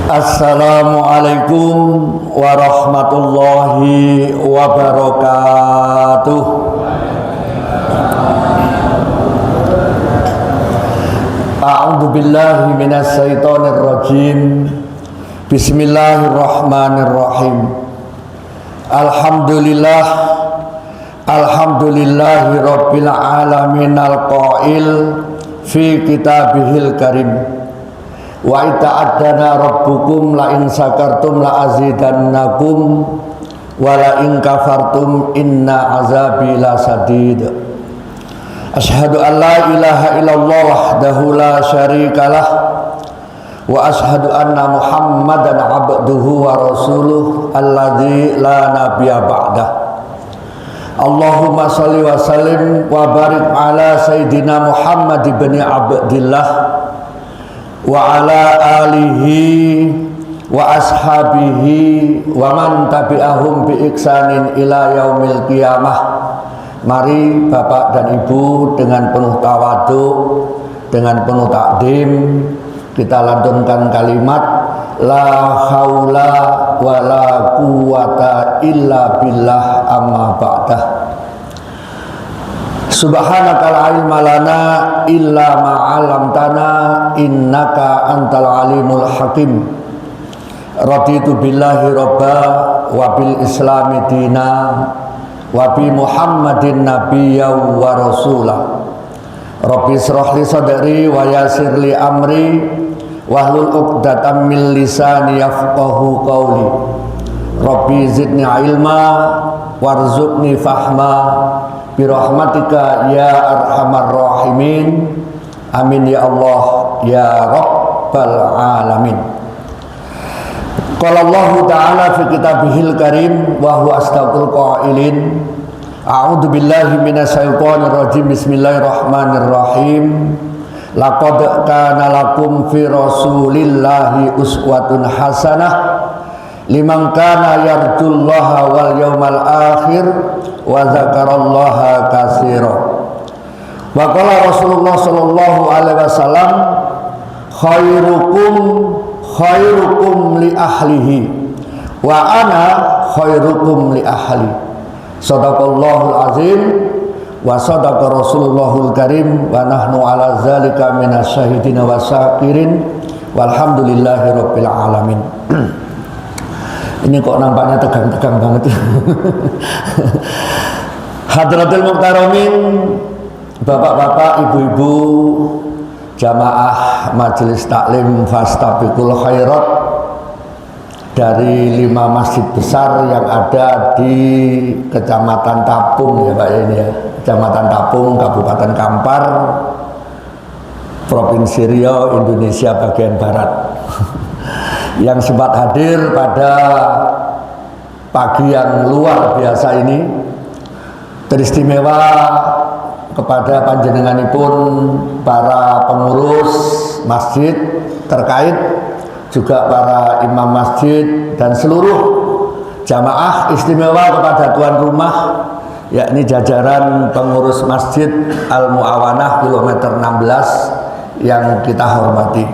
Assalamualaikum warahmatullahi wabarakatuh. A'udzu billahi minas syaitonir rajim. Bismillahirrahmanirrahim. Alhamdulillahi rabbil alamin al-qail fi kitabihil karim. Wa ita'addana rabbukum la in sakartum la azidannakum wa la in kafartum inna azabi la sadid. Ashhadu an la ilaha illallah wahdahu la syarikalah wa ashhadu anna muhammadan abduhu wa rasuluh alladzi la nabiyya ba'dah. Allahumma salli wa sallim wa barik ala sayyidina Muhammad ibn Abdillah wa ala alihi wa ashabihi wa man tabi'ahum bi iksanin ila yaumil qiyamah. Mari Bapak dan Ibu dengan penuh tawadhu, dengan penuh takdim kita lantunkan kalimat la haula wa la quwata illa billah amma ba'dah. Subhanaka la ilma lana illa ma 'allamtana innaka antal alimul hakim. Raditu billahi robba wa bil islami dina wa bi muhammadin nabiyya wa rasulah. Rabbi shrah li sadri wa yassir li amri wahlul 'uqdatam min lisani yafqahu qawli. Rabbi zidni ilma warzuqni fahma birahmatika ya arhamar rahimin. Amin ya Allah ya rabbal alamin. Qala Allah ta'ala fi kitabihil karim wa huwa asdaqul qailin. A'udzu billahi minasyaitonir rajim. Bismillahirrahmanirrahim. Laqad kana lakum fi rasulillahi uswatun hasanah liman kana yarjullaha wal yawmal akhir wa dzakarallaha katsira. Wa qala Rasulullah sallallahu alaihi wasallam khairukum li ahlihi wa ana khairukum li ahli. Shadaqallahul azim wa sadaqa Rasulullahul karim wa nahnu ala zalika minasyahidin wa syakirin walhamdulillahi rabbil alamin. Ini kok nampaknya tegang-tegang banget. Hadratul Muhtaramin, bapak-bapak, ibu-ibu, jamaah majelis taklim Fastabiqul Khairat dari 5 masjid besar yang ada di Kecamatan Tapung ya Pak ini ya. Kecamatan Tapung, Kabupaten Kampar, Provinsi Riau, Indonesia bagian barat. Yang sempat hadir pada pagi yang luar biasa ini, teristimewa kepada panjenenganipun para pengurus masjid terkait, juga para imam masjid dan seluruh jamaah, istimewa kepada tuan rumah yakni jajaran pengurus masjid Al-Mu'awanah kilometer 16 yang kita hormati.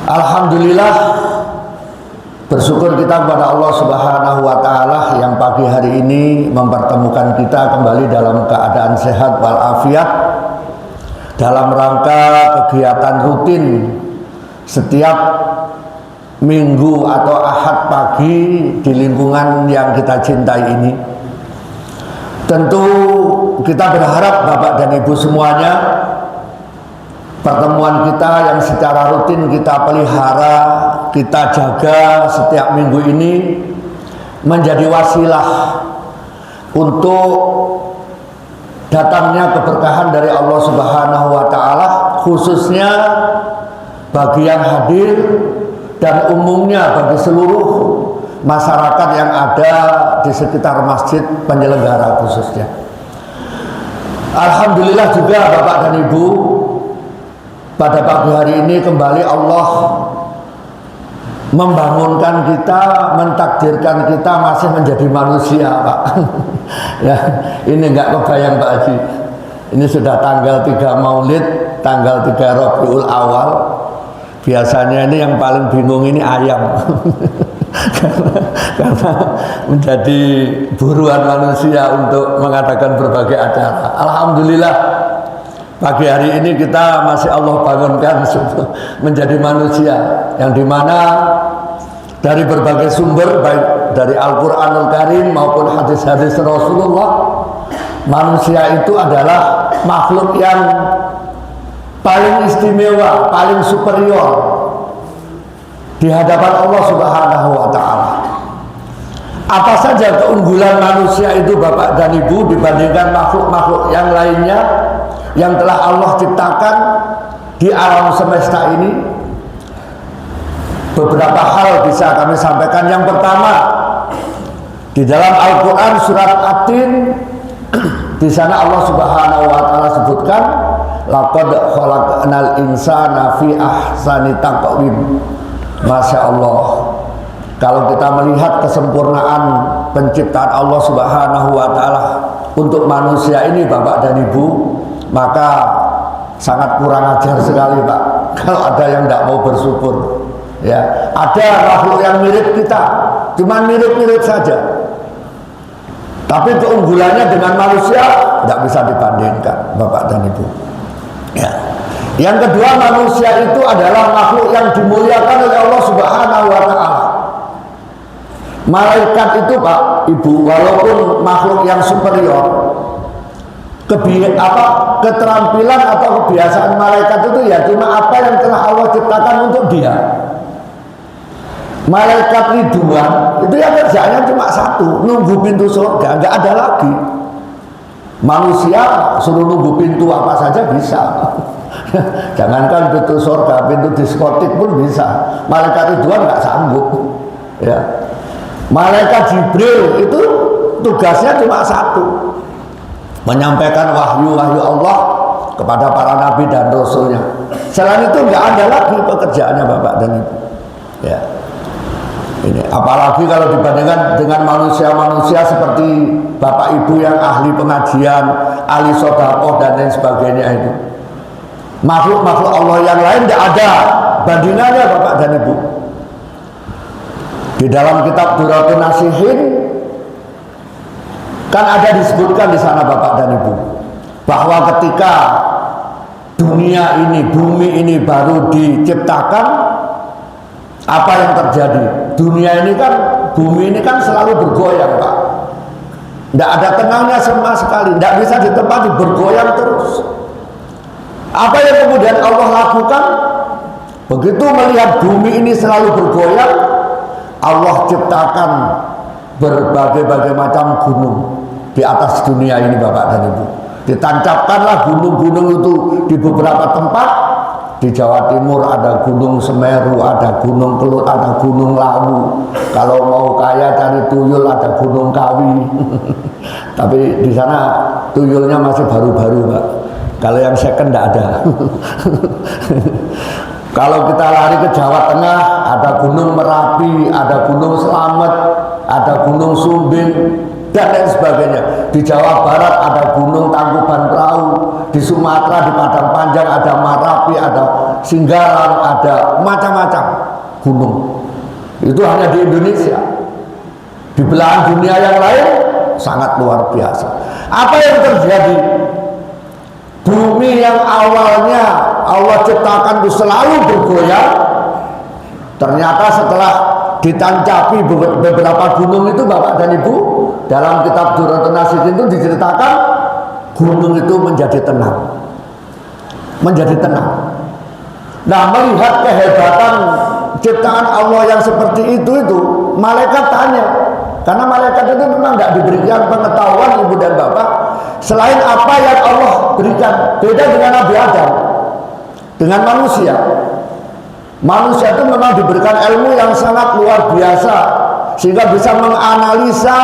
Alhamdulillah, bersyukur kita kepada Allah Subhanahu wa Ta'ala yang pagi hari ini mempertemukan kita kembali dalam keadaan sehat walafiat dalam rangka kegiatan rutin setiap minggu atau ahad pagi di lingkungan yang kita cintai ini. Tentu kita berharap Bapak dan Ibu semuanya, pertemuan kita yang secara rutin kita pelihara, kita jaga setiap minggu ini menjadi wasilah untuk datangnya keberkahan dari Allah Subhanahu wa Ta'ala, khususnya bagi yang hadir dan umumnya bagi seluruh masyarakat yang ada di sekitar masjid penyelenggara khususnya. Alhamdulillah juga Bapak dan Ibu, pada pagi hari ini kembali Allah membangunkan kita, mentakdirkan kita masih menjadi manusia, Pak. Ya, ini enggak kebayang Pak Haji. Ini sudah tanggal 3 Maulid, tanggal 3 Rabiul Awal. Biasanya ini yang paling bingung ini ayam. karena menjadi buruan manusia untuk mengadakan berbagai acara. Alhamdulillah pagi hari ini kita masih Allah bangunkan menjadi manusia yang dimana dari berbagai sumber, baik dari Al-Quranul Karim maupun hadis-hadis Rasulullah, manusia itu adalah makhluk yang paling istimewa, paling superior di hadapan Allah Subhanahu wa Ta'ala. Apa saja keunggulan manusia itu Bapak dan Ibu dibandingkan makhluk-makhluk yang lainnya yang telah Allah ciptakan di alam semesta ini? Beberapa hal bisa kami sampaikan. Yang pertama, di dalam Al-Quran surat At-Tin, di sana Allah Subhanahu wa Ta'ala sebutkan, laqad khalaqnal insana fi ahsani taqwim. Masya Allah, kalau kita melihat kesempurnaan penciptaan Allah Subhanahu wa Ta'ala untuk manusia ini Bapak dan Ibu, maka sangat kurang ajar sekali Pak kalau ada yang tidak mau bersyukur. Ya, ada makhluk yang mirip kita, cuma mirip-mirip saja, tapi keunggulannya dengan manusia tidak bisa dibandingkan Bapak dan Ibu. Ya. Yang kedua, manusia itu adalah makhluk yang dimuliakan oleh Allah Subhanahu wa Ta'ala. Malaikat itu Pak Ibu, walaupun makhluk yang superior, keterampilan atau kebiasaan malaikat itu ya cuma apa yang telah Allah ciptakan untuk dia. Malaikat Ridwan itu yang kerjanya cuma satu, nunggu pintu surga, nggak ada lagi. Manusia suruh nunggu pintu apa saja bisa. Jangankan pintu surga, pintu diskotik pun bisa. Malaikat Ridwan nggak sanggup. Ya. Malaikat Jibril itu tugasnya cuma satu, menyampaikan wahyu-wahyu Allah kepada para nabi dan rasulnya. Selain itu nggak ada lagi pekerjaannya Bapak dan Ibu. Ya. Ini apalagi kalau dibandingkan dengan manusia-manusia seperti Bapak Ibu yang ahli pengajian, ahli sedekah dan lain sebagainya itu. Makhluk-makhluk Allah yang lain tidak ada bandingannya Bapak dan Ibu. Di dalam kitab Durratun Nasihin kan ada disebutkan di sana Bapak dan Ibu bahwa ketika dunia ini, bumi ini baru diciptakan, apa yang terjadi? Dunia ini kan, bumi ini kan selalu bergoyang Pak. Tidak ada tenangnya sama sekali, tidak bisa ditempati, bergoyang terus. Apa yang kemudian Allah lakukan? Begitu melihat bumi ini selalu bergoyang, Allah ciptakan berbagai-bagai macam gunung di atas dunia ini Bapak dan Ibu. Ditancapkanlah gunung-gunung itu di beberapa tempat. Di Jawa Timur ada Gunung Semeru, ada Gunung Kelut, ada Gunung Lawu. Kalau mau kaya cari tuyul ada Gunung Kawi. Tapi di sana tuyulnya masih baru-baru Pak. Kalau yang second tidak ada. Kalau kita lari ke Jawa Tengah ada Gunung Merapi, ada Gunung Slamet, ada Gunung Sumbing dan lain sebagainya. Di Jawa Barat ada Gunung Tangkuban Perahu, di Sumatera di Padang Panjang ada Marapi, ada Singgalang, ada macam-macam gunung. Itu hanya di Indonesia. Di belahan dunia yang lain sangat luar biasa. Apa yang terjadi? Bumi yang awalnya Allah ciptakan itu selalu bergoyang, ternyata setelah ditancapi beberapa gunung itu Bapak dan Ibu, dalam kitab Durratun Nasihin itu diceritakan gunung itu menjadi tenang, menjadi tenang. Nah, melihat kehebatan ciptaan Allah yang seperti itu malaikat tanya, karena malaikat itu memang tidak diberikan pengetahuan Ibu dan Bapak selain apa yang Allah berikan. Beda dengan Nabi Adam, dengan manusia. Manusia itu memang diberikan ilmu yang sangat luar biasa sehingga bisa menganalisa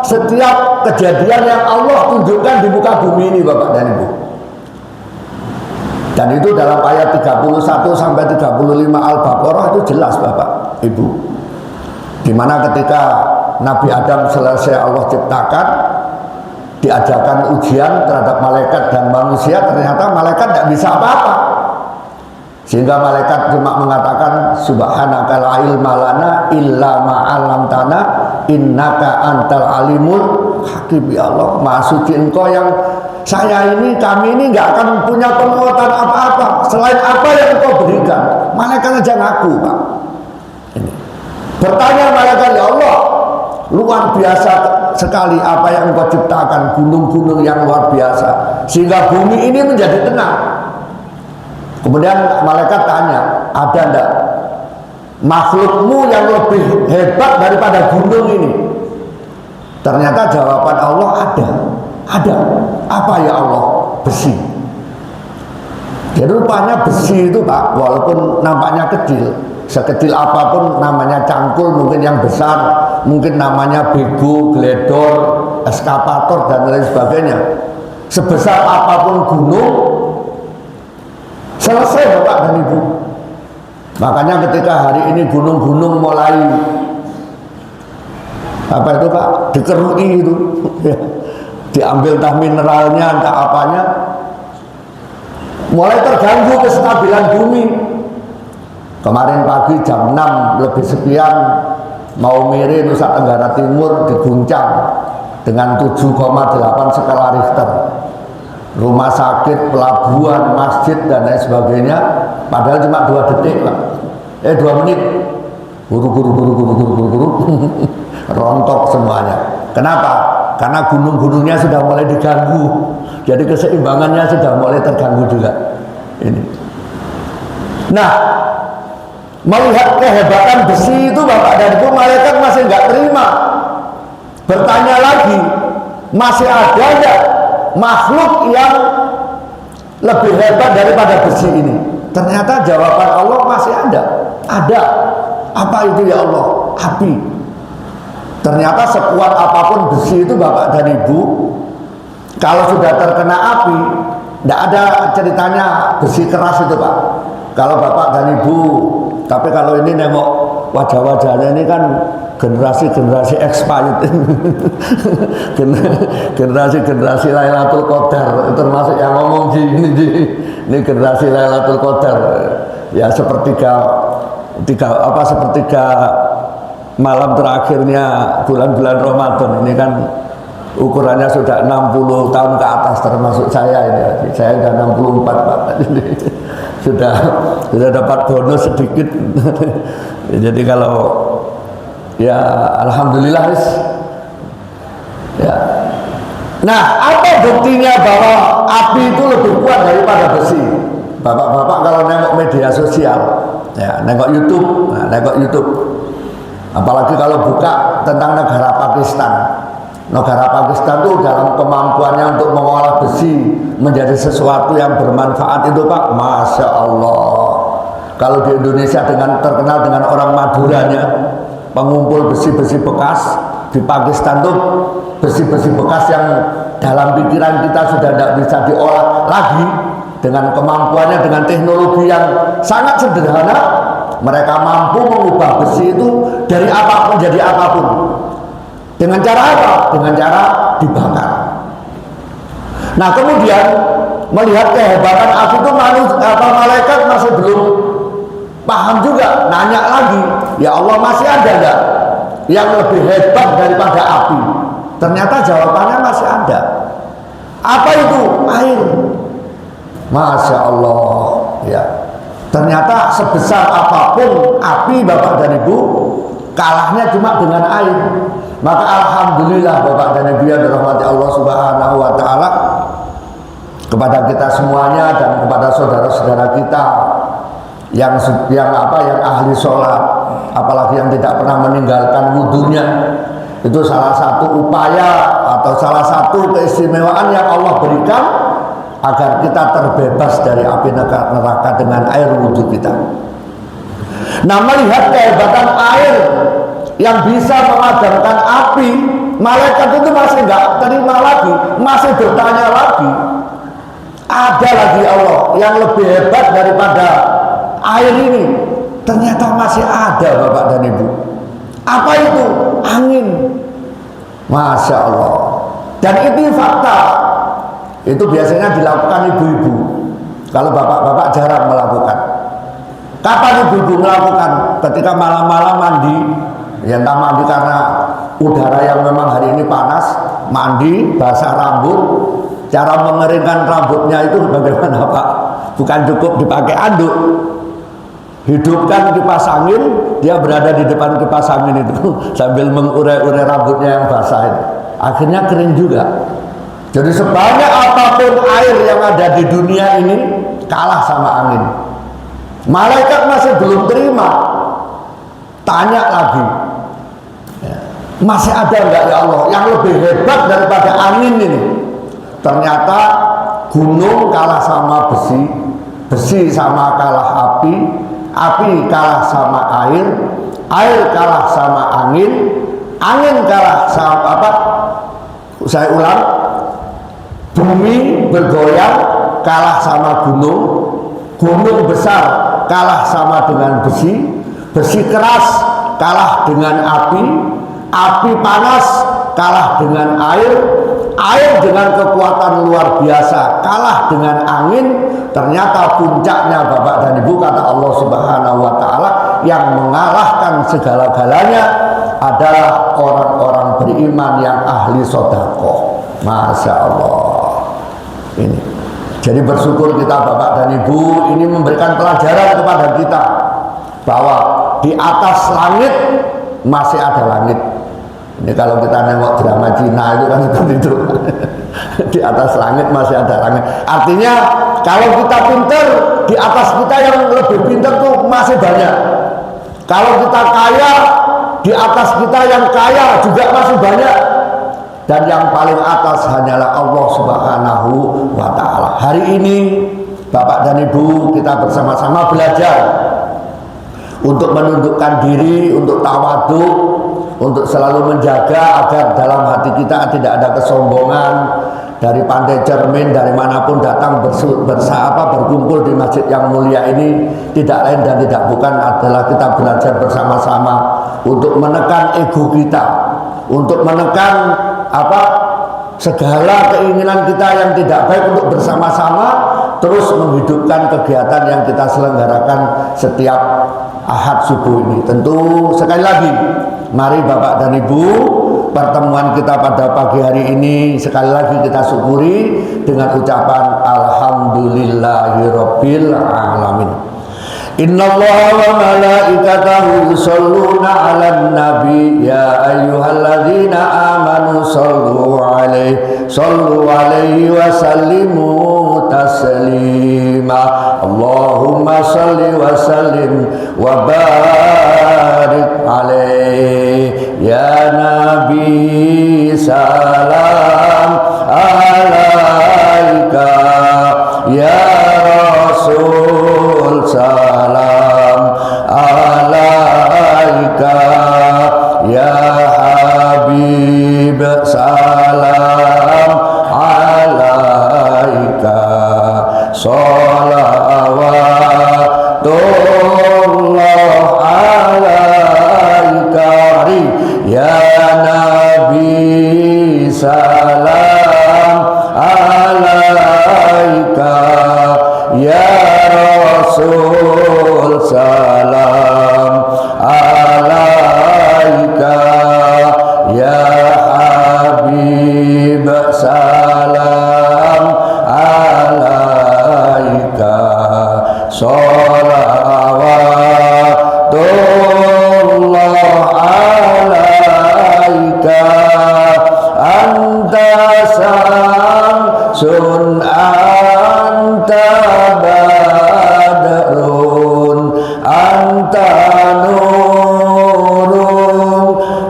setiap kejadian yang Allah tunjukkan di muka bumi ini Bapak dan Ibu. Dan itu dalam ayat 31 sampai 35 Al-Baqarah itu jelas Bapak Ibu. Dimana ketika Nabi Adam selesai Allah ciptakan, diajarkan ujian terhadap malaikat dan manusia, ternyata malaikat tidak bisa apa-apa. Sehingga malaikat cuma mengatakan subhanaka la ilma lana illa ma 'allamtana innaka antal alimul hakim. Ya Allah, Maha Suci Engkau yang kami ini nggak akan punya penguatan apa-apa selain apa yang Engkau berikan. Malaikat aja ngaku, Pak. Ini. Bertanya malaikat, ya Allah, luar biasa sekali apa yang Engkau ciptakan, gunung-gunung yang luar biasa sehingga bumi ini menjadi tenang. Kemudian malaikat tanya, ada enggak makhlukmu yang lebih hebat daripada gunung ini? Ternyata jawaban Allah ada. Apa ya Allah? Besi. Jadi rupanya besi itu, Pak, walaupun nampaknya kecil, sekecil apapun namanya cangkul, mungkin yang besar, mungkin namanya bego, gledor, eskapator dan lain sebagainya. Sebesar apapun gunung, selesai Bapak dan Ibu. Makanya ketika hari ini gunung-gunung mulai apa itu Pak, dikerui itu, diambil entah mineralnya, entah apanya, mulai terganggu kestabilan bumi. Kemarin pagi jam 6 lebih sekian, Maumere, Nusa Tenggara Timur diguncang dengan 7,8 skala Richter. Rumah sakit, pelabuhan, masjid dan lain sebagainya, padahal cuma 2 detik Pak. 2 menit. Guru rontok semuanya. Kenapa? Karena gunung-gunungnya sudah mulai diganggu. Jadi keseimbangannya sudah mulai terganggu juga. Ini. Nah, melihat kehebatan besi itu Bapak dan Ibu, malaikat masih nggak terima. Bertanya lagi, masih ada nggak makhluk yang lebih hebat daripada besi ini? Ternyata jawaban Allah masih ada. Apa itu ya Allah? Api. Ternyata sekuat apapun besi itu Bapak dan Ibu, kalau sudah terkena api, tidak ada ceritanya besi keras itu Pak. Kalau Bapak dan Ibu, tapi kalau ini nengok wajah-wajahnya ini kan generasi expired, generasi Lailatul Qadar, termasuk yang ngomong ini generasi Lailatul Qadar, ya sepertiga malam terakhirnya bulan-bulan Ramadan ini kan ukurannya sudah 60 tahun ke atas, termasuk saya ini. Saya sudah 64 Pak. sudah dapat bonus sedikit. Jadi kalau ya alhamdulillah ya. Nah, apa buktinya bahwa api itu lebih kuat daripada besi? Bapak-bapak kalau nengok media sosial, ya, nengok YouTube, apalagi kalau buka tentang negara Pakistan. Negara Pakistan itu dalam kemampuannya untuk mengolah besi menjadi sesuatu yang bermanfaat itu Pak, Masya Allah. Kalau di Indonesia terkenal dengan orang Maduranya, pengumpul besi-besi bekas, di Pakistan tuh besi-besi bekas yang dalam pikiran kita sudah tidak bisa diolah lagi, dengan kemampuannya, dengan teknologi yang sangat sederhana, mereka mampu mengubah besi itu dari apapun menjadi apapun. Dengan cara apa? Dengan cara dibakar. Nah, kemudian melihat kehebatan api itu, malaikat masih belum paham juga, nanya lagi, ya Allah, masih ada enggak yang lebih hebat daripada api? Ternyata jawabannya masih ada. Apa itu? Air. Masya Allah, ya. Ternyata sebesar apapun api Bapak dan Ibu, kalahnya cuma dengan air. Maka alhamdulillah Bapak dan Ibu yang dirahmati Allah Subhanahu wa taala, kepada kita semuanya dan kepada saudara-saudara kita yang ahli sholat, apalagi yang tidak pernah meninggalkan wudhunya, itu salah satu upaya atau salah satu keistimewaan yang Allah berikan agar kita terbebas dari api neraka dengan air wudhu kita. Nah, melihat kehebatan air yang bisa memadamkan api, malaikat itu masih nggak terima lagi, masih bertanya lagi. Ada lagi Allah yang lebih hebat daripada air ini? Ternyata masih ada Bapak dan Ibu. Apa itu? Angin. Masya Allah. Dan itu fakta. Itu biasanya dilakukan ibu-ibu. Kalau bapak-bapak jarang melakukan. Kapan ibu-ibu melakukan? Ketika malam-malam mandi, ya entah mandi karena udara yang memang hari ini panas, mandi, basah rambut. Cara mengeringkan rambutnya itu bagaimana Pak? Bukan cukup dipakai anduk, hidupkan kipas angin, dia berada di depan kipas angin itu sambil mengurai-urai rambutnya yang basah itu. Akhirnya kering juga. Jadi sebanyak apapun air yang ada di dunia ini kalah sama angin. Malaikat masih belum terima, tanya lagi, masih ada enggak ya Allah yang lebih hebat daripada angin ini? Ternyata gunung kalah sama besi, besi sama kalah api, api kalah sama air, air kalah sama angin, angin kalah sama apa? Saya ulang, bumi bergoyang kalah sama gunung, gunung besar kalah sama dengan besi, besi keras kalah dengan api, api panas kalah dengan air, air dengan kekuatan luar biasa kalah dengan angin. Ternyata puncaknya Bapak dan Ibu, kata Allah Subhanahu wa Ta'ala, yang mengalahkan segala-galanya adalah orang-orang beriman yang ahli sedekah. Masya Allah. Ini jadi bersyukur kita Bapak dan Ibu, ini memberikan pelajaran kepada kita bahwa di atas langit masih ada langit. Ini kalau kita nengok drama Cina itu kan seperti itu. Di atas langit masih ada langit. Artinya kalau kita pintar, di atas kita yang lebih pintar tuh masih banyak. Kalau kita kaya, di atas kita yang kaya juga masih banyak. Dan yang paling atas hanyalah Allah Subhanahu wa Ta'ala. Hari ini Bapak dan Ibu, kita bersama-sama belajar untuk menundukkan diri, untuk tawadhu, untuk selalu menjaga agar dalam hati kita tidak ada kesombongan. Dari Pantai Cermin, dari manapun datang berkumpul di masjid yang mulia ini, tidak lain dan tidak bukan adalah kita belajar bersama-sama untuk menekan ego kita, untuk menekan segala keinginan kita yang tidak baik, untuk bersama-sama terus menghidupkan kegiatan yang kita selenggarakan setiap Ahad subuh ini. Tentu sekali lagi, mari Bapak dan Ibu, pertemuan kita pada pagi hari ini sekali lagi kita syukuri dengan ucapan Alhamdulillahirabbil alamin. Innallaha wa malaikatahu yusholluna 'alan nabi ya ayyuhalladzina amanu shallu 'alaihi wa sallimu taslima. Allahumma shalli wa sallim wa barik 'alaihi ya nabi salam 'alaika ya rasul salam 'alaika ya habib salam 'alaika sholawatullah 'alaika ya nabi salam 'alaika ya rasul salam 'alaika ya habib salam 'alaika sholawatullah 'alaika anta samsun anta badrun anta nurun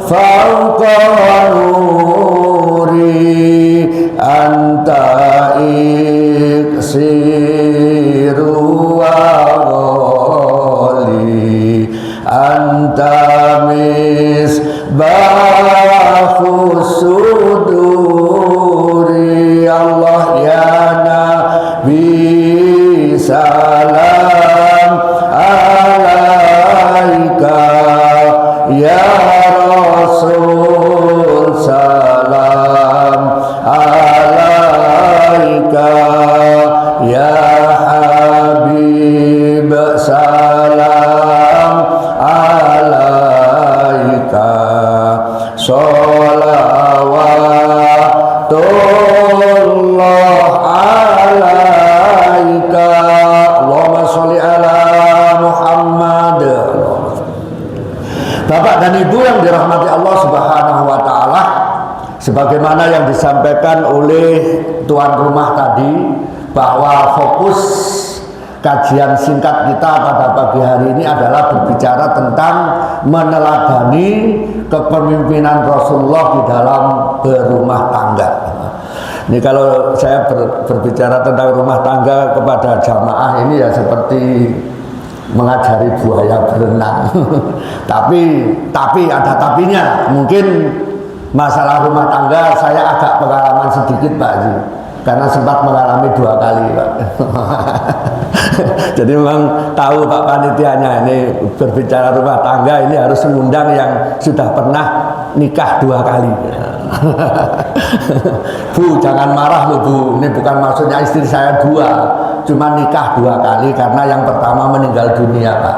fauqa nuri anta iksiru wa ghali anta misbahus suduri. Allah ya nabi salam 'alaika ya rasul salam 'alaika ya habib salam Muhammad. Bapak dan Ibu yang dirahmati Allah Subhanahu wa taala, sebagaimana yang disampaikan oleh tuan rumah tadi, bahwa fokus kajian singkat kita pada pagi hari ini adalah berbicara tentang meneladani kepemimpinan Rasulullah di dalam berumah tangga. Ini kalau saya berbicara tentang rumah tangga kepada jamaah ini ya seperti mengajari buaya berenang. tapi ada tapinya. Mungkin masalah rumah tangga saya agak pengalaman sedikit Pak Haji, karena sempat mengalami 2 kali Pak. Jadi memang tahu Pak panitianya, ini berbicara rumah tangga ini harus mengundang yang sudah pernah nikah 2 kali. Bu jangan marah loh Bu, ini bukan maksudnya istri saya 2, cuma nikah 2 kali karena yang pertama meninggal dunia Pak.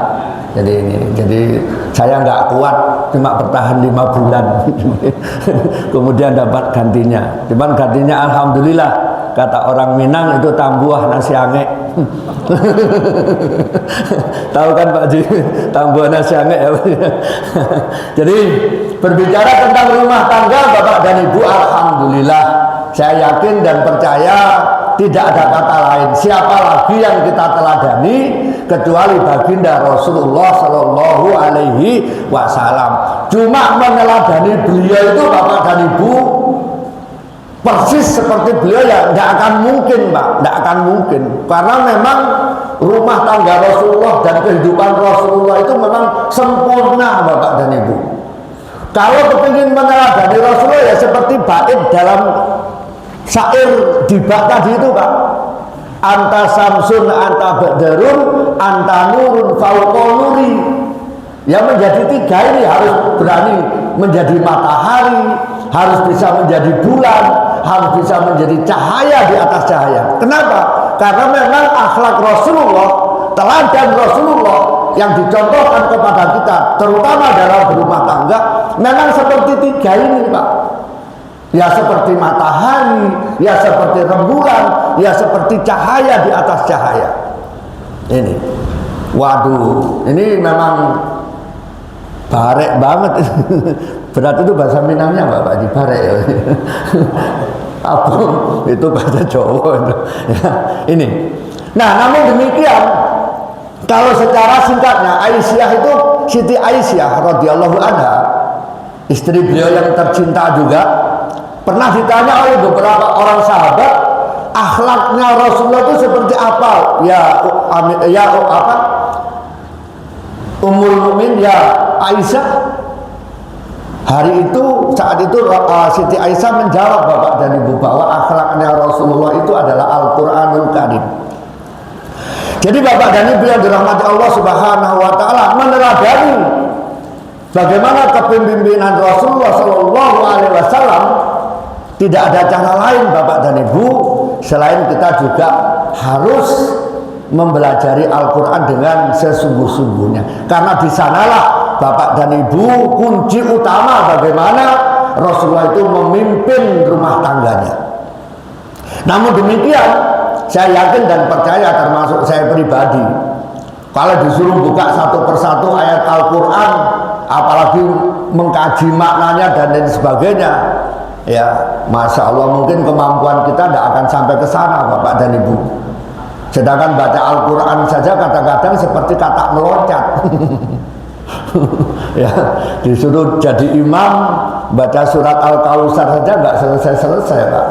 Jadi saya nggak kuat, cuma bertahan 5 bulan. Kemudian dapat gantinya. Cuman gantinya alhamdulillah, kata orang Minang itu tambuah nasi ange. Tahu kan Pak Ji, tambuah nasi ange ya. Jadi berbicara tentang rumah tangga Bapak dan Ibu, alhamdulillah saya yakin dan percaya tidak ada kata lain siapa lagi yang kita teladani kecuali baginda Rasulullah Shallallahu Alaihi Wasallam. Cuma meneladani beliau itu Bapak dan Ibu persis seperti beliau ya nggak akan mungkin Pak, nggak akan mungkin, karena memang rumah tangga Rasulullah dan kehidupan Rasulullah itu memang sempurna Bapak dan Ibu. Kalau kepingin meneladani Rasulullah ya seperti bait dalam syair dibak tadi itu Pak, anta samsun anta badrun anta nurun fauqa nuri. Yang menjadi 3 ini harus berani menjadi matahari, harus bisa menjadi bulan, harus bisa menjadi cahaya di atas cahaya. Kenapa? Karena memang akhlak Rasulullah, teladan Rasulullah yang dicontohkan kepada kita, terutama dalam berumah tangga, memang seperti 3 ini Pak. Ya seperti matahari, ya seperti rembulan, ya seperti cahaya di atas cahaya. Ini, waduh, ini memang barek banget. Berarti itu bahasa Minangnya Pak Haji, barek ya. Apa itu bahasa Jawa itu. Ya, ini. Nah, namun demikian, kalau secara singkatnya, Aisyah itu, Siti Aisyah radhiyallahu anha, istri beliau yang tercinta juga, pernah ditanya oleh beberapa orang sahabat, akhlaknya Rasulullah itu seperti apa? Ya apa? Ummul Mukmin ya Aisyah. Hari itu, saat itu Siti Aisyah menjawab Bapak dan Ibu bahwa akhlaknya Rasulullah itu adalah Al-Quranul Karim. Jadi Bapak dan Ibu yang dirahmati Allah Subhanahu wa taala, meneladani bagaimana kepemimpinan Rasulullah Shallallahu Alaihi Wasallam, tidak ada cara lain Bapak dan Ibu selain kita juga harus mempelajari Al-Quran dengan sesungguh-sungguhnya. Karena di sanalah Bapak dan Ibu kunci utama bagaimana Rasulullah itu memimpin rumah tangganya. Namun demikian, saya yakin dan percaya, termasuk saya pribadi, kalau disuruh buka satu persatu ayat Al-Quran, apalagi mengkaji maknanya dan lain sebagainya, ya Masya Allah, mungkin kemampuan kita tidak akan sampai ke sana Bapak dan Ibu. Sedangkan baca Al-Quran saja kadang-kadang seperti katak meloncat. Ya, disuruh jadi imam baca surat Al-Kausar saja nggak selesai Pak.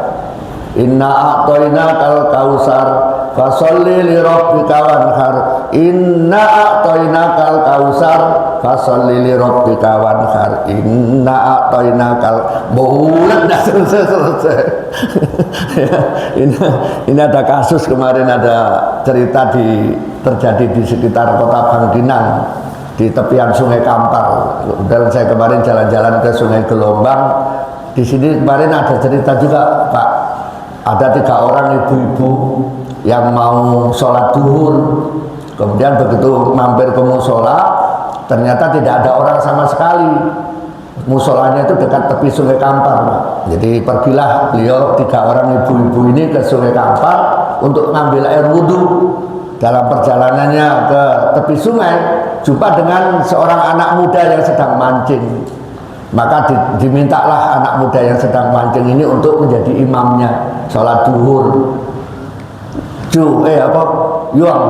Inna a'toinakal kausar fasolli li rabbika wanhar. Inna a'toinakal kausar fasolli li rabbika wanhar. Inna a'toinakal, bulat dah selesai. Ya, ini ada kasus kemarin, ada cerita terjadi di sekitar kota Bangkinang, di tepian Sungai Kampar. Dan saya kemarin jalan-jalan ke Sungai Gelombang. Di sini kemarin ada cerita juga Pak. Ada 3 orang ibu-ibu yang mau sholat duhur, kemudian begitu mampir ke musola, ternyata tidak ada orang sama sekali. Musolanya itu dekat tepi Sungai Kampar Pak. Jadi pergilah beliau 3 orang ibu-ibu ini ke Sungai Kampar untuk mengambil air wudhu. Dalam perjalanannya ke tepi sungai, jumpa dengan seorang anak muda yang sedang mancing. Maka dimintalah anak muda yang sedang mancing ini untuk menjadi imamnya sholat duhur. Yuang,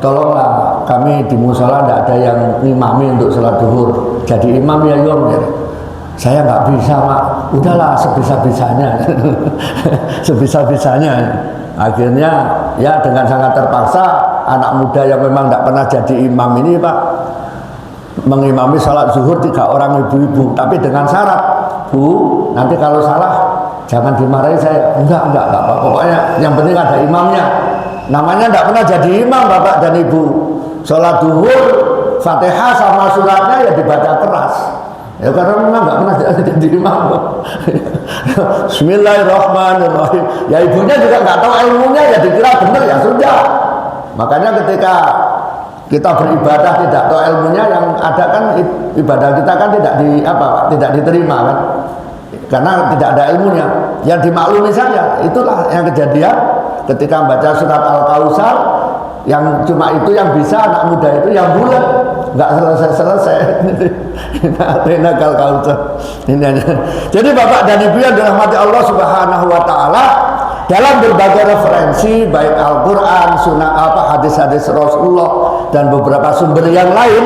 tolonglah kami di musola tidak ada yang imami untuk sholat duhur. Jadi imam ya Yuang. Ya. Saya nggak bisa mak. Udahlah sebisa-bisanya, sebisa-bisanya. Akhirnya ya dengan sangat terpaksa anak muda yang memang tidak pernah jadi imam ini Pak mengimami sholat zuhur 3 orang ibu-ibu, tapi dengan syarat, Bu, nanti kalau salah jangan dimarahi saya. Enggak apa, pokoknya yang penting ada imamnya. Namanya tidak pernah jadi imam Bapak dan Ibu. Sholat zuhur, Fatihah sama suratnya ya dibaca keras. Ya karena memang nggak pernah jadi imam. Bismillahirrahmanirrahim. Ya ibunya juga nggak tahu ilmunya, ya dikira benar ya sudah. Makanya ketika kita beribadah tidak tahu ilmunya, yang ada kan ibadah kita kan tidak diterima kan, karena tidak ada ilmunya. Yang dimaklumi saja. Itulah yang kejadian ketika membaca surat Al-Kautsar, yang cuma itu yang bisa anak muda itu yang bulat, nggak selesai. Jadi Bapak dan Ibu yang dirahmati Allah Subhanahu Wa Taala, dalam berbagai referensi baik Al-Quran, hadis-hadis Rasulullah dan beberapa sumber yang lain,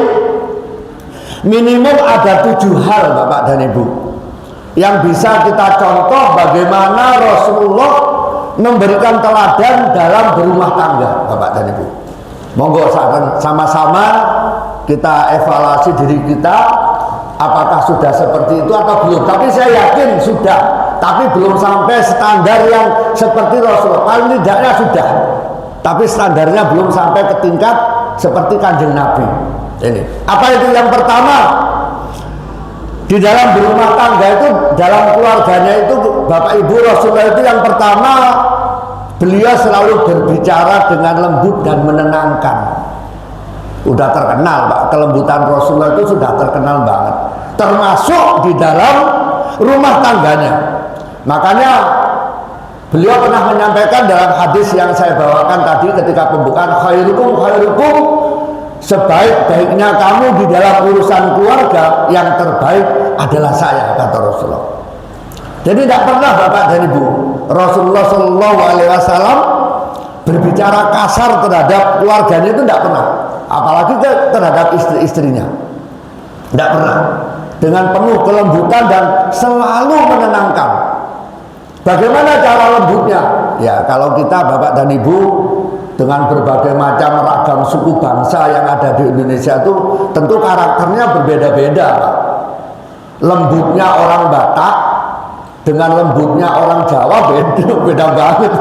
minimum ada 7 hal Bapak dan Ibu yang bisa kita contoh bagaimana Rasulullah memberikan teladan dalam berumah tangga Bapak dan Ibu. Monggo sama-sama kita evaluasi diri kita, apakah sudah seperti itu atau belum. Tapi saya yakin sudah, tapi belum sampai standar yang seperti Rasulullah. Paling tidaknya sudah, tapi standarnya belum sampai ke tingkat seperti Kanjeng Nabi. Ini apa itu? Yang pertama, di dalam berumah tangga itu, dalam keluarganya itu Bapak Ibu, Rasulullah itu yang pertama, beliau selalu berbicara dengan lembut dan menenangkan. Udah terkenal Pak, kelembutan Rasulullah itu sudah terkenal banget, termasuk di dalam rumah tangganya. Makanya beliau pernah menyampaikan dalam hadis yang saya bawakan tadi ketika pembukaan, khairukum, sebaik-baiknya kamu di dalam urusan keluarga, yang terbaik adalah saya, kata Rasulullah. Jadi tidak pernah Bapak dan Ibu, Rasulullah Shallallahu Alaihi Wasallam berbicara kasar terhadap keluarganya, itu tidak pernah, apalagi terhadap istri-istrinya, tidak pernah. Dengan penuh kelembutan dan selalu menenangkan. Bagaimana cara lembutnya? Ya kalau kita Bapak dan Ibu dengan berbagai macam ragam suku bangsa yang ada di Indonesia itu tentu karakternya berbeda-beda Pak. Lembutnya orang Batak dengan lembutnya orang Jawa beda banget.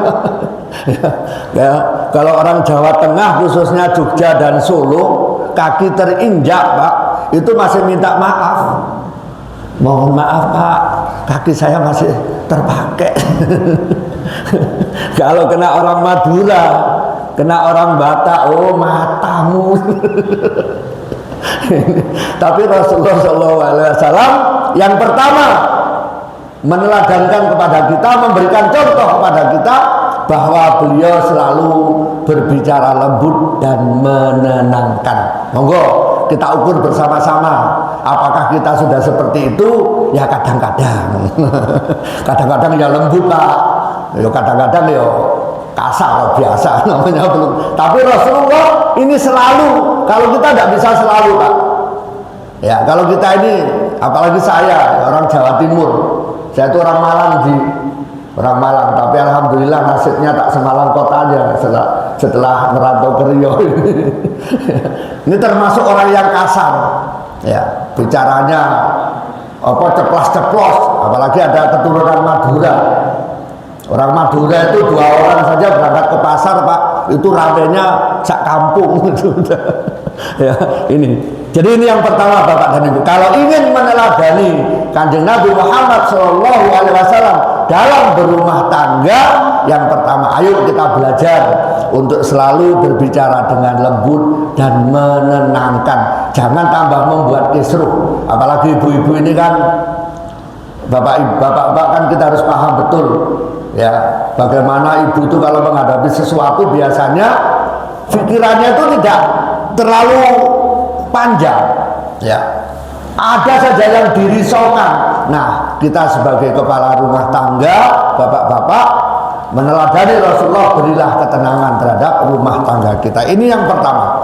Ya, kalau orang Jawa Tengah khususnya Jogja dan Solo, kaki terinjak Pak, itu masih minta maaf. Mohon maaf Pak, kaki saya masih terpakai. Kalau kena orang Madura, kena orang Batak, oh matamu. Tapi Rasulullah SAW yang pertama meneladankan kepada kita, memberikan contoh kepada kita bahwa beliau selalu berbicara lembut dan menenangkan. Monggo kita ukur bersama-sama, apakah kita sudah seperti itu? Ya kadang-kadang, kadang-kadang ya lembut Pak, ya kadang-kadang ya kasar biasa namanya belum. Tapi Rasulullah ini selalu, kalau kita tidak bisa selalu Pak. Ya kalau kita ini, apalagi saya orang Jawa Timur, saya itu orang Malang, tapi alhamdulillah nasibnya tak semalang kotanya setelah merantau ke Riau. Ini termasuk orang yang kasar, ya bicaranya ceplas-ceplos, apalagi ada keturunan Madura. Orang Madura itu 2 orang saja berangkat ke pasar Pak, itu ramenya sak kampung. Ya, ini. Jadi ini yang pertama Bapak dan Ibu. Kalau ingin meneladani Kanjeng Nabi Muhammad SAW dalam berumah tangga, yang pertama, ayo kita belajar untuk selalu berbicara dengan lembut dan menenangkan. Jangan tambah membuat kisruh. Apalagi ibu-ibu ini kan, bapak-bapak kan kita harus paham betul. Ya, bagaimana ibu itu kalau menghadapi sesuatu biasanya pikirannya itu tidak terlalu panjang, ya. Ada saja yang dirisaukan. Nah, kita sebagai kepala rumah tangga, bapak-bapak, meneladani Rasulullah, berilah ketenangan terhadap rumah tangga kita. Ini yang pertama.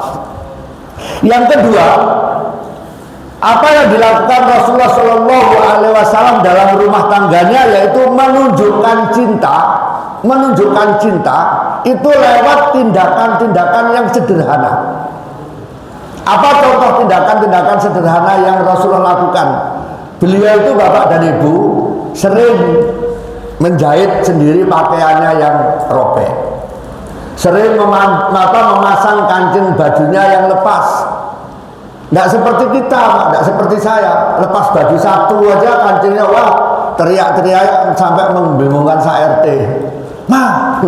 Yang kedua, apa yang dilakukan Rasulullah Shallallahu Alaihi Wasallam dalam rumah tangganya, yaitu menunjukkan cinta itu lewat tindakan-tindakan yang sederhana. Apa contoh tindakan-tindakan sederhana yang Rasulullah lakukan? Beliau itu, bapak dan ibu, sering menjahit sendiri pakaiannya yang robek, sering memasang kancing bajunya yang lepas. Tidak seperti kita, tidak seperti saya, lepas baju satu aja kancingnya, wah, teriak-teriak sampai membingungkan Sa RT. Mah,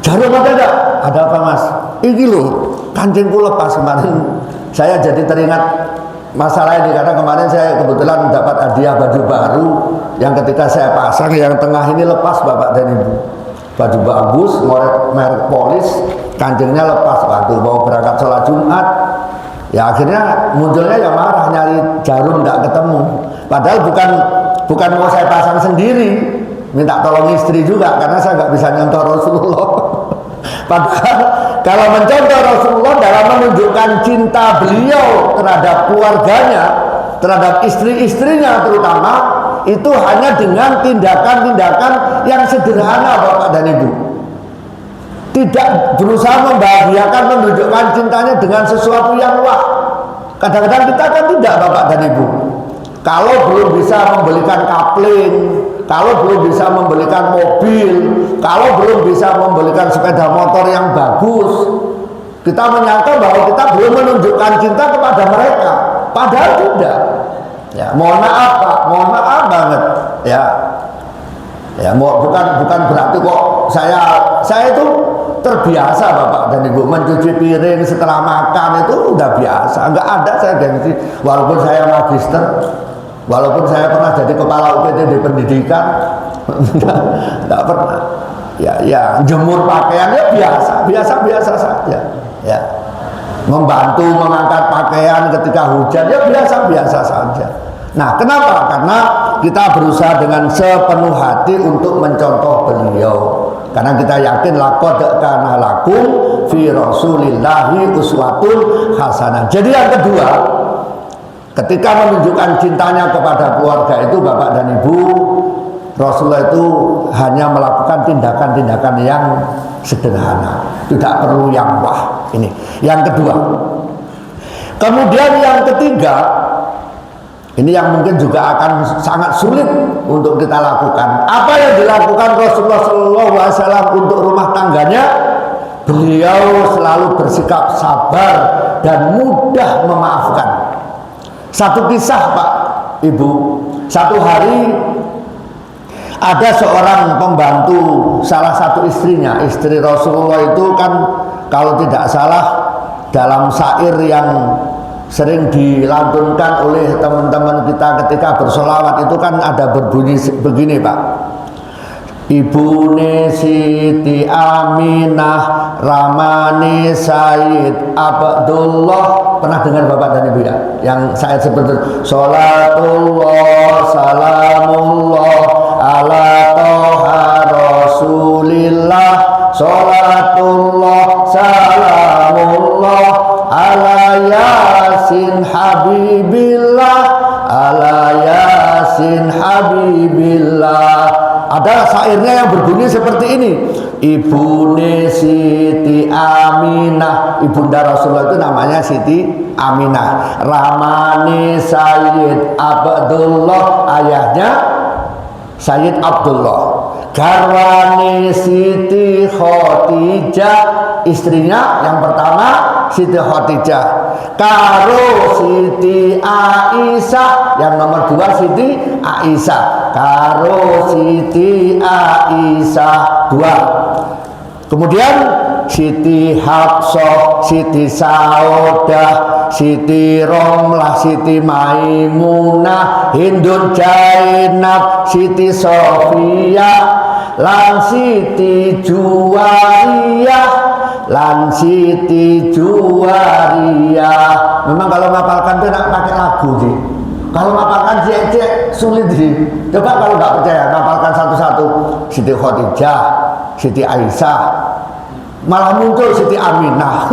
jarum ada enggak? Ada apa mas? Ini loh, kancingku lepas kemarin. Saya jadi teringat masalah ini karena kemarin saya kebetulan dapat hadiah baju baru yang ketika saya pasang yang tengah ini lepas, bapak dan ibu. Baju bagus, merek polis, kancingnya lepas. Waktu mau berangkat sholat Jumat, ya akhirnya munculnya ya marah, nyari jarum tidak ketemu. Padahal bukan mau saya pasang sendiri, minta tolong istri juga karena saya nggak bisa nyontoh Rasulullah. Padahal kalau mencontoh Rasulullah dalam menunjukkan cinta beliau terhadap keluarganya, terhadap istri-istrinya terutama, itu hanya dengan tindakan-tindakan yang sederhana, bapak dan ibu. Tidak berusaha membahagiakan, menunjukkan cintanya dengan sesuatu yang wah. Kadang-kadang kita kan tidak, bapak dan ibu. Kalau belum bisa membelikan kapling, kalau belum bisa membelikan mobil, kalau belum bisa membelikan sepeda motor yang bagus, kita menyangka bahwa kita belum menunjukkan cinta kepada mereka. Padahal tidak. Ya, mohon maaf Pak, mohon maaf banget. Ya, bukan berarti kok saya itu terbiasa, bapak dan ibu, mencuci piring setelah makan itu udah biasa. Enggak ada saya gengsi, walaupun saya magister, walaupun saya pernah jadi kepala UPT di pendidikan, enggak pernah. Ya, jemur pakaiannya biasa saja. Ya, membantu mengangkat pakaian ketika hujan ya biasa saja. Nah, kenapa? Karena kita berusaha dengan sepenuh hati untuk mencontoh beliau. Karena kita yakin laqad kana lakum fi Rasulillahi uswatun hasanah. Jadi yang kedua, ketika menunjukkan cintanya kepada keluarga itu, bapak dan ibu, Rasulullah itu hanya melakukan tindakan-tindakan yang sederhana, tidak perlu yang wah. Ini yang kedua. Kemudian yang ketiga, ini yang mungkin juga akan sangat sulit untuk kita lakukan. Apa yang dilakukan Rasulullah SAW untuk rumah tangganya? Beliau selalu bersikap sabar dan mudah memaafkan. Satu kisah, Pak, Ibu. Satu hari ada seorang pembantu salah satu istrinya. Istri Rasulullah itu kan kalau tidak salah dalam syair yang sering dilantunkan oleh teman-teman kita ketika bersolawat itu kan ada berbunyi begini, Pak. Ibune Siti Aminah Ramani Sayyid Abdullah. Pernah dengar bapak dan ibu ya? Yang saya seperti Salatullah Salamullah ala toha Rasulillah, Salatullah Salamullah ala Yasin Habibillah, ala Yasin Habibillah. Ada syairnya yang berbunyi seperti ini. Ibune Siti Aminah, ibunda Rasulullah itu namanya Siti Aminah. Ramani Sayyid Abdullah, ayahnya Sayyid Abdullah. Garwani Siti Khadijah, istrinya yang pertama Siti Khadijah. Karo Siti Aisyah, yang nomor dua Siti Aisyah. Karo Siti Aisyah dua. Kemudian Siti Hafsah, Siti Saudah, Siti Romlah, Siti Maimunah, Hindun Jainab, Siti Sofia, lan Siti Juwariyah, lan Siti Juwariyah. Memang kalau ngapalkan itu nak pakai lagu sih. Kalau ngapalkan cek sulit sih. Coba kalau nggak percaya ngapalkan satu-satu. Siti Khadijah, Siti Aisyah, malah muncul Siti Aminah.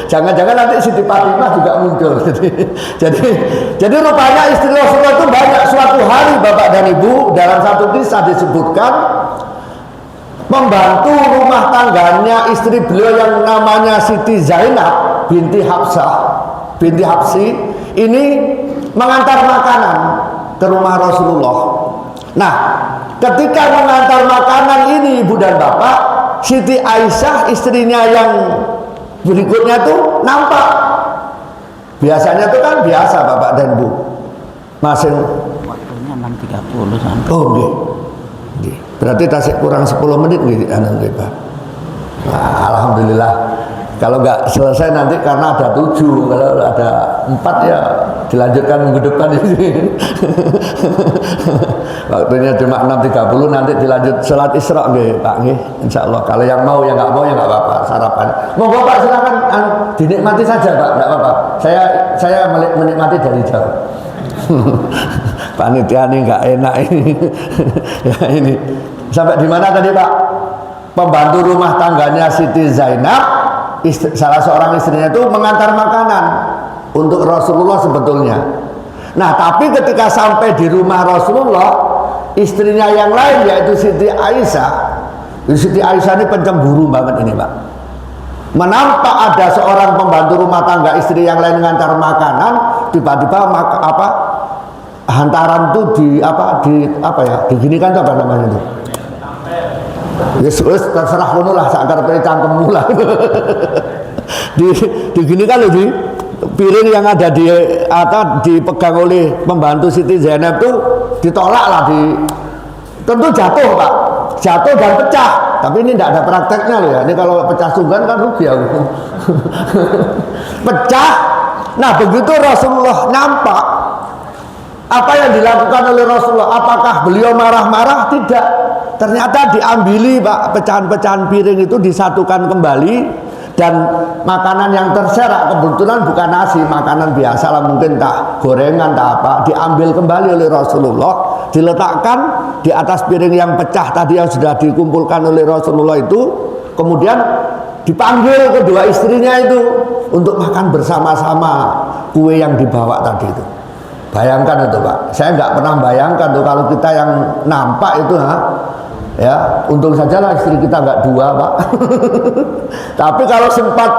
Jangan-jangan nanti Siti Fatimah juga muncul. Jadi rupanya istri Rasulullah itu banyak. Suatu hari Bapak dan Ibu dalam satu kisah disebutkan membantu rumah tangganya istri beliau yang namanya Siti Zainab binti Habsi ini mengantar makanan ke rumah Rasulullah. Nah, ketika mengantar makanan ini Ibu dan Bapak, Siti Aisyah istrinya yang berikutnya tuh nampak. Biasanya tuh kan biasa Bapak dan Bu. Masing waktunya 6.30 sampai. Oh, nggih. Nggih. Berarti tasik kurang 10 menit nggih anu nggih, Pak. Nah, alhamdulillah. Kalau nggak selesai nanti karena ada 7, kalau ada 4 ya dilanjutkan minggu depan ini. Waktunya cuma 6.30, nanti dilanjut sholat Isra nggih, Pak nggih. Insyaallah. Kalau yang mau ya nggak mau ya nggak apa-apa, sarapan. Monggo Pak silakan dinikmati saja Pak, nggak apa-apa. Saya menikmati dari jauh. Panitia ini nggak enak ini. Ya ini. Sampai di mana tadi Pak? Pembantu rumah tangganya Siti Zainab, salah seorang istrinya itu mengantar makanan untuk Rasulullah sebetulnya. Nah, tapi ketika sampai di rumah Rasulullah, istrinya yang lain yaitu Siti Aisyah. Siti Aisyah ini pencemburu banget ini, Pak. Menampak ada seorang pembantu rumah tangga istri yang lain mengantar makanan, tiba-tiba hantaran itu diginikan itu apa namanya itu? Yesus terserah kono lah sakar cangkemmu lah. Diginikan loh di piring yang ada dipegang oleh pembantu Siti Zainab itu ditolak lah, tentu jatuh Pak, jatuh dan pecah. Tapi ini tidak ada prakteknya loh ya. Ini kalau pecah sunggan kan rugi aku. Pecah. Nah begitu Rasulullah nampak apa yang dilakukan oleh Rasulullah, apakah beliau marah-marah? Tidak. Ternyata diambili Pak, pecahan-pecahan piring itu disatukan kembali, dan makanan yang terserak kebetulan bukan nasi, makanan biasa lah, mungkin tak gorengan tak apa, diambil kembali oleh Rasulullah, diletakkan di atas piring yang pecah tadi yang sudah dikumpulkan oleh Rasulullah itu. Kemudian dipanggil kedua istrinya itu untuk makan bersama-sama kue yang dibawa tadi itu. Bayangkan itu Pak, saya nggak pernah bayangkan tuh kalau kita yang nampak itu ya, untung saja lah istri kita nggak dua Pak. Tapi kalau sempat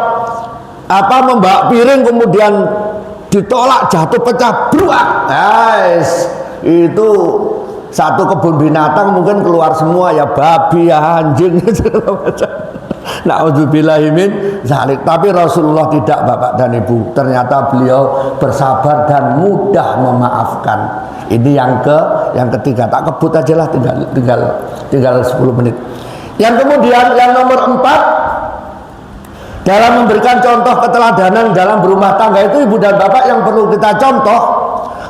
membawa piring kemudian ditolak, jatuh pecah, bruak, guys, itu satu kebun binatang mungkin keluar semua ya, babi ya, anjing segala macam. Na'udzubillahi min zalik. Tapi Rasulullah tidak Bapak dan Ibu, ternyata beliau bersabar dan mudah memaafkan. Ini yang ketiga, tak kebut aja lah, tinggal 10 menit. Yang kemudian yang nomor 4, dalam memberikan contoh keteladanan dalam berumah tangga itu Ibu dan Bapak yang perlu kita contoh,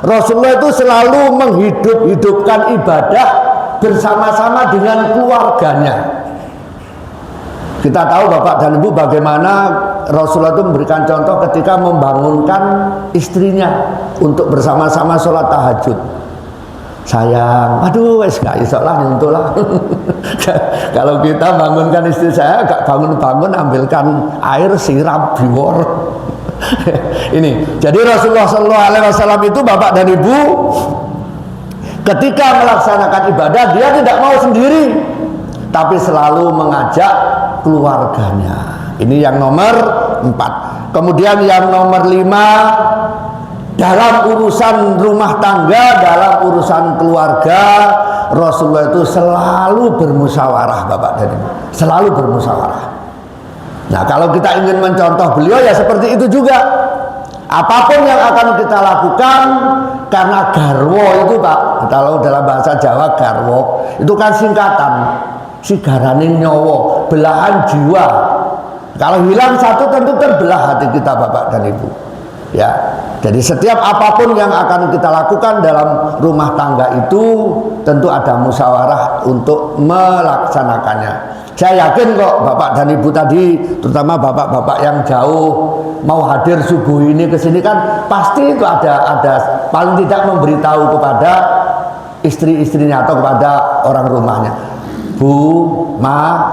Rasulullah itu selalu menghidupkan ibadah bersama-sama dengan keluarganya. Kita tahu Bapak dan Ibu bagaimana Rasulullah itu memberikan contoh ketika membangunkan istrinya untuk bersama-sama sholat tahajud. Sayang, aduh wes gak iso lah nyentuh lah. Kalau kita bangunkan istri saya, gak bangun-bangun ambilkan air siram biwor. Ini, jadi Rasulullah SAW itu Bapak dan Ibu ketika melaksanakan ibadah dia tidak mau sendiri, tapi selalu mengajak keluarganya. Ini yang nomor 4. Kemudian yang nomor 5, dalam urusan rumah tangga, dalam urusan keluarga, Rasulullah itu selalu bermusyawarah Bapak dan Ibu, selalu bermusyawarah. Nah kalau kita ingin mencontoh beliau ya seperti itu juga. Apapun yang akan kita lakukan, karena garwo itu Pak, kalau dalam bahasa Jawa garwo itu kan singkatan sigaraning nyowo, belahan jiwa. Kalau hilang satu tentu terbelah hati kita Bapak dan Ibu. Ya, jadi setiap apapun yang akan kita lakukan dalam rumah tangga itu tentu ada musyawarah untuk melaksanakannya. Saya yakin kok Bapak dan Ibu tadi, terutama bapak-bapak yang jauh mau hadir subuh ini ke sini kan pasti itu ada paling tidak memberitahu kepada istri-istrinya atau kepada orang rumahnya. Bu, Ma,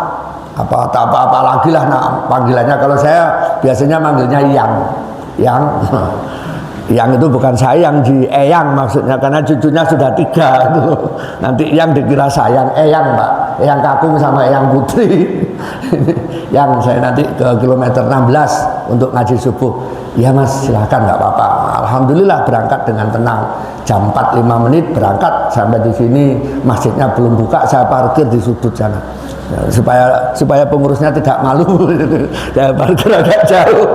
apa lagi lah panggilannya. Kalau saya biasanya manggilnya yang yang itu bukan sayang di eyang maksudnya, karena cucunya sudah 3 nanti yang dikira sayang eyang Pak, eyang kakung sama eyang putri. Yang saya nanti ke kilometer 16 untuk ngaji subuh. Ya Mas, silakan, nggak apa-apa. Alhamdulillah berangkat dengan tenang. Jam 4:05 berangkat sampai di sini, masjidnya belum buka, saya parkir di sudut sana. Ya, supaya pengurusnya tidak malu. Saya parkir agak jauh.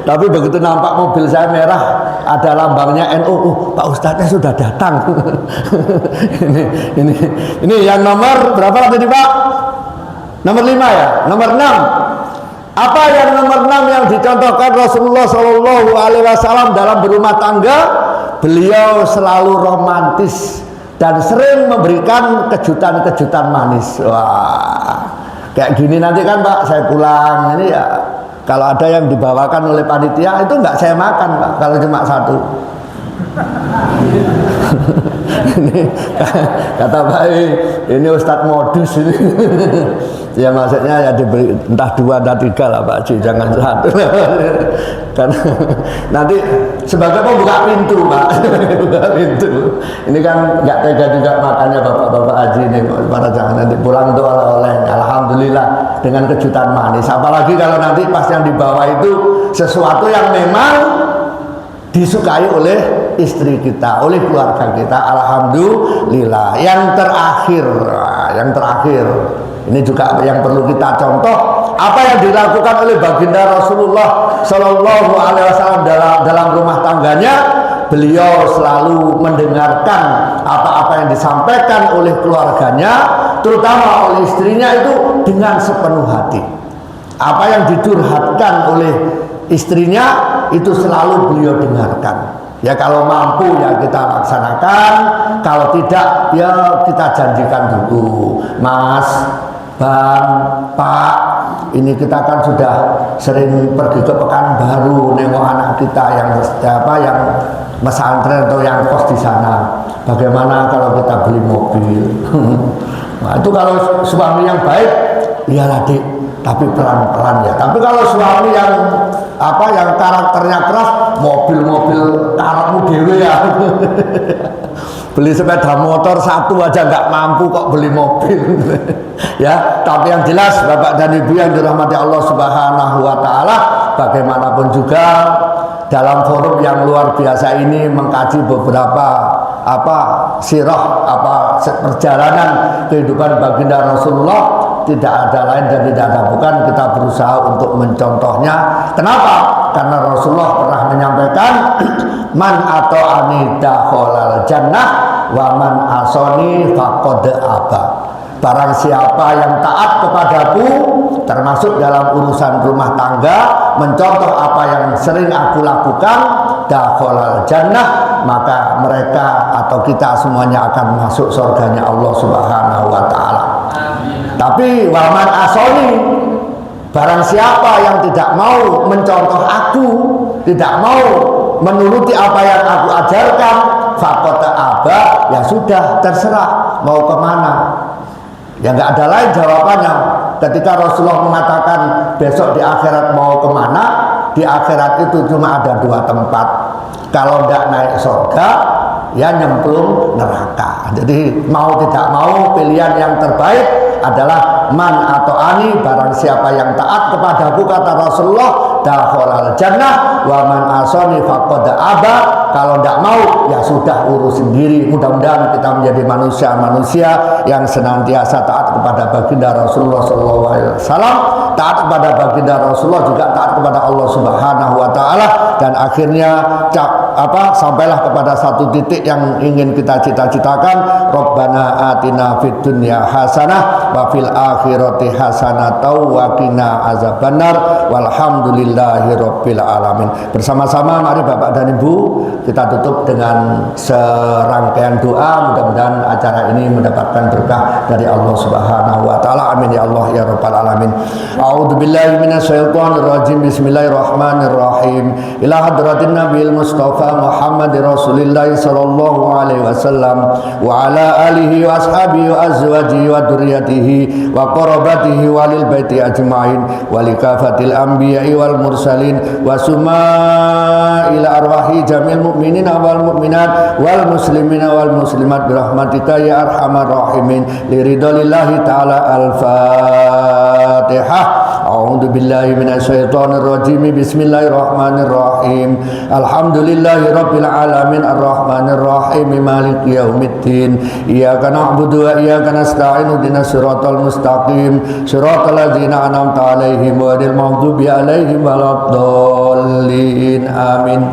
Tapi begitu nampak mobil saya merah, ada lambangnya NU, Pak Ustadznya sudah datang. ini yang nomor berapa tadi Pak? Nomor 5 ya, nomor 6. Apa yang nomor 6 yang dicontohkan Rasulullah Shallallahu Alaihi Wasallam dalam berumah tangga? Beliau selalu romantis dan sering memberikan kejutan-kejutan manis. Wah, kayak gini nanti kan Pak, saya pulang ini ya, kalau ada yang dibawakan oleh panitia itu nggak saya makan Pak, kalau cuma 1. Ini kata Pak, ini Ustadz modus ini. Ya maksudnya ya diberi entah 2 entah 3 lah Pak Haji, jangan 1. Karena nanti sebagai pembuka pintu Pak, buka pintu. Ini kan nggak tega juga makannya bapak-bapak haji ini, pada jangan nanti pulang tuh oleh-oleh. Alhamdulillah dengan kejutan manis. Apalagi kalau nanti pas yang dibawa itu sesuatu yang memang disukai oleh istri kita, oleh keluarga kita. Alhamdulillah. Yang terakhir ini juga yang perlu kita contoh, apa yang dilakukan oleh baginda Rasulullah Shallallahu Alaihi Wasallam dalam rumah tangganya. Beliau selalu mendengarkan apa-apa yang disampaikan oleh keluarganya, terutama oleh istrinya, itu dengan sepenuh hati. Apa yang didurhatkan oleh istrinya itu selalu beliau dengarkan. Ya kalau mampu ya kita laksanakan, kalau tidak ya kita janjikan dulu, Mas, Bang, Pak, ini kita kan sudah sering pergi ke Pekanbaru nengok anak kita yang pesantren atau yang kos di sana. Bagaimana kalau kita beli mobil? Nah, itu kalau suami yang baik, iyalah Dik, tapi pelan-pelan ya. Tapi kalau suami yang yang karakternya keras, mobil-mobil karakmu dewe ya. Beli sepeda motor 1 aja nggak mampu kok beli mobil. Ya, tapi yang jelas Bapak dan Ibu yang dirahmati Allah Subhanahu wa taala, bagaimanapun juga dalam forum yang luar biasa ini mengkaji beberapa sirah, perjalanan kehidupan baginda Rasulullah, tidak ada lain dan tidak ada bukan kita berusaha untuk mencontohnya. Kenapa? Karena Rasulullah pernah menyampaikan, man ata'ani dakhalal jannah wa man asoni faqad aba. Barang siapa yang taat kepadaku, termasuk dalam urusan rumah tangga, mencontoh apa yang sering aku lakukan, dakhalal jannah, maka mereka atau kita semuanya akan masuk surganya Allah Subhanahu wa taala. Tapi waman asoni, barang siapa yang tidak mau mencontoh aku, tidak mau menuruti apa yang aku ajarkan, faqad aba, ya sudah, terserah mau kemana. Ya nggak ada lain jawabannya. Ketika Rasulullah mengatakan besok di akhirat mau kemana, di akhirat itu cuma ada 2 tempat. Kalau tidak naik surga, ya nyemplung neraka. Jadi mau tidak mau, pilihan yang terbaik adalah man atau ani, barang siapa yang taat kepadaku, kata Rasulullah, dakhalal jannah wa man asani faqad aba. Kalau tidak mau ya sudah, urus sendiri. Mudah-mudahan kita menjadi manusia-manusia yang senantiasa taat kepada baginda Rasulullah SAW, taat kepada baginda Rasulullah, juga taat kepada Allah Subhanahu wa taala, dan akhirnya sampailah kepada satu titik yang ingin kita cita-citakan. Rabbana atina fid dunya hasanah wa fil akhirati hasanatan wa qina azabannar walhamdulillahi rabbil alamin. Bersama-sama mari Bapak dan Ibu kita tutup dengan serangkaian doa, mudah-mudahan acara ini mendapatkan berkah dari Allah Subhanahu wa taala. Amin ya Allah ya rabbal alamin. A'udzubillahi minasyaitonir rajim. Bismillahirrahmanirrahim. Ila hadratin nabiyil mustafa Muhammadir Rasulillah sallallahu alaihi wasallam wa ala alihi wa ashabihi wa azwajihi wa dzurriyyatihi wa qarabatihi walil baiti ajmain wa likafatil anbiya'i wal mursalin wa summa ila arwahi jamil mu'minina wal mu'minat wal muslimina wal muslimat birahmatika ya arhamar rahimin liridalillahi ta'ala. Al-Fatihah. A'udzu billahi minasyaitonir rajim. Bismillahirrahmanirrahim. Alhamdulillahi rabbil alamin arrahmanir rahim maliki yaumiddin. Iyyaka na'budu wa iyyaka nasta'in ihdinas siratal mustaqim siratal ladzina an'amta 'alaihim ghairil maghdubi 'alaihim waladdallin. Amin.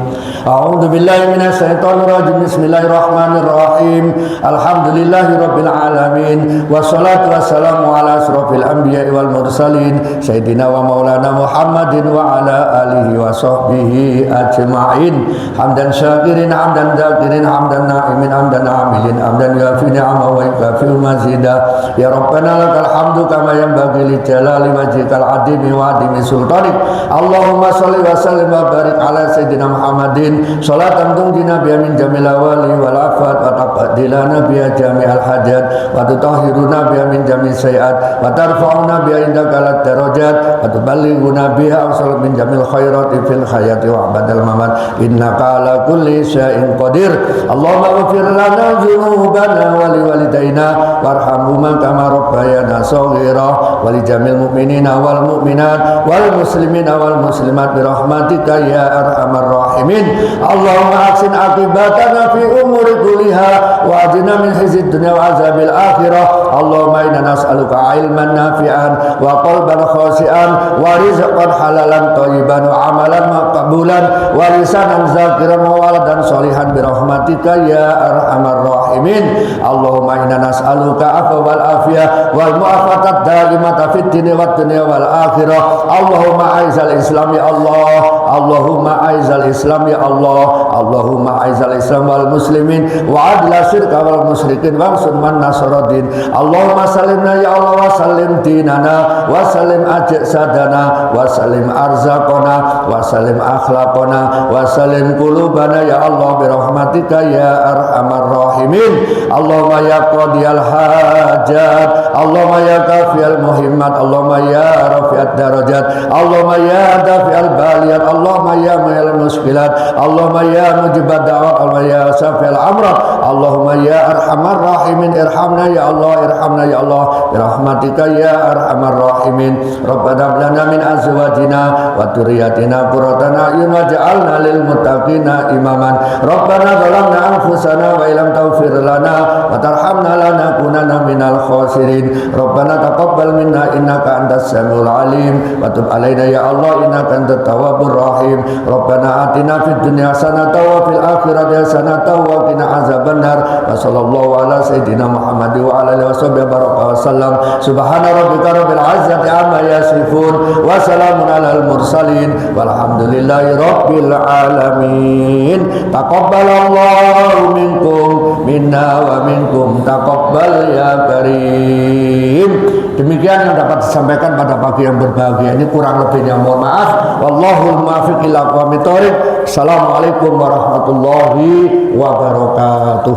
A'udzu billahi minasyaitonir rajim. Bismillahirrahmanirrahim. Alhamdulillahi rabbil alamin wassalatu wassalamu ala asrofil anbiya'i wal mursalin sayyidina wa maulana Muhammadin wa ala alihi wa sahbihi ajma'in. Hamdan syakirin, hamdan dzakirin, hamdan na'imin, hamdan amilin, hamdan yafi ni'ama wa yukafi mazida. Ya Rabbana lakal hamdu kama yanbaghi li jalali wajhikal adimi wa adimi sultanik. Allahumma sholli wa sallim wa barik ala sayyidina Muhammadin sholatan tunjina biha min jamil awali wal afat wa taqaddilana biha jami'al hajat wa tutahhiruna biha min jamil sayiat wa tarfa'una biha indaka lat darajat wa tuballighuna biha awsal min jamil khairati fil hayati wa badal mamat innaka ala kulli syai'in qadir. Allahumma ighfir lana dzunubana wa liwalidayna warhamhuma kama rabbayana shaghira wa li jamil mu'minina wal mu'minat wal muslimina wal muslimat bi rahmatika ya arhamar rahimin. Allahumma ahsin aqibatana fi umuri kulliha wa ajina min khizyid dunya wa azabil akhirah. Allahumma inna nas'aluka ilman nafi'an wa qalban khashi'an wa rizqan halalan thayyiban wa amalan maqbulan wa lisanan zakiran wa waladan sholihan bi rahmatika ya arhamar rahimin. Allahumma inna nas'aluka afwa wal afiyah wal mu'afatat daimata fid dini wad dunya wal akhirah. Allahumma aizal islam ya Allah. Allahumma aizal islam ya Allah. Allahumma aizal islam wal muslimin wa adla syirka wal musyrikin wa man nasruddin. Allahumma salimna ya Allah wa salim dinana wa salim ajsadana wa salim arzaqana wa salim akhlaqana wa salim qulubana ya Allah bi rahmatika ya arhamar rahimin. Allahumma ya qadiyal hajat, Allahumma ya kafiyal muhimmat, Allahumma ya rafi'ad darajat, Allahumma ya dafi'al baliyat, Allahumma ya mu'il muskilat, Allahumma ya mujibad da'wat, Allahumma ya syafi'al amrat, Allahumma ya arhamar rahimin. Irhamna ya Allah, irhamna ya Allah bi rahmatika ya arhamar rahimin. Rabbana lana min azwajina wa dzurriyyatina qurrata a'yun waj'alna lil muttaqina imaman. Rabbana zalamna anfusana wa illam taghfir lana wa tarhamna lanakunanna minal khasirin. Rabbana taqabbal minna innaka antas samiul alim wa tub alaina ya Allah innaka antat tawwabur rahim. Rabbana atina fid dunya hasanatan wa fil akhirati hasanatan wa qina azabannar. Wa sallallahu ala sayyidina Muhammad wa ala alihi washabbihi wa sallam. Subhana rabbika rabbil izzati amma yasifun wa salamun alal mursalin walhamdulillahi rabbil alamin. Taqabbalallahu minkum minna wa minkum taqabbal ya karim. Demikian yang dapat disampaikan pada pagi yang berbahagia ini, kurang lebihnya mohon maaf. Wallahul muwaffiq ila aqwamit thoriq. Assalamualaikum warahmatullahi wabarakatuh.